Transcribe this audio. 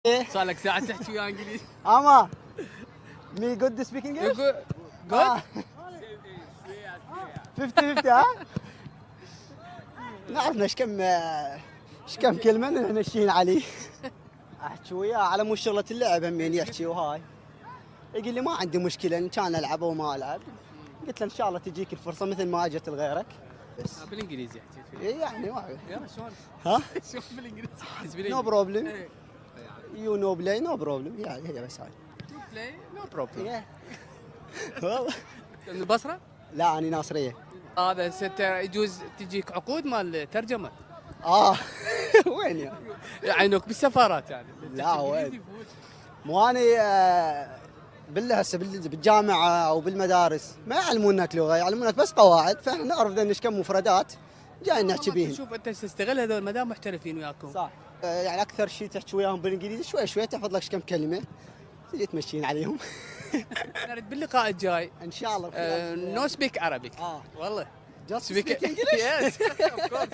ايه صار لك ساعة تحكي ويا انجليزي. اما مي جود سبيك انجلش جود. 50 50 ها نعرف ايش كم كلمه نمشيين عليه. احكي وياه على مو شغله اللعب همين يحكي وهاي. يقول لي ما عندي مشكله ان كان العب او ما العب. قلت له ان شاء الله تجيك الفرصه مثل ما اجت لغيرك. بس بالانجليزي حكيت فيه. إيه يعني ما يلا شلون؟ ها شلون بالانجليزي؟ نو بروبلم إيه. يو نو بلاي نو بروبلم يعني هي بس هاي. بلاي نو بروبلم. والله من البصرة؟ لا انا ناصريه. هذا يجوز تجيك عقود مال ترجمة. اه وين يعني يعينوك بالسفارات يعني. لا وين مو انا بالله هسه بالجامعه او بالمدارس ما يعلمونك لغه يعلمونك بس قواعد فاحنا نعرف ذن ايش كم مفردات جاي نحكي بيهم. شوف انت تستغل هذول ما دام محترفين وياكم. صح يعني اكثر شيء تحكي وياهم بالانجليزي شوي شوي تحفظ لك كم كلمه تجي تمشين عليهم. نريد باللقاء الجاي ان شاء الله نو سبيك عربي. والله just speak speak English yes of course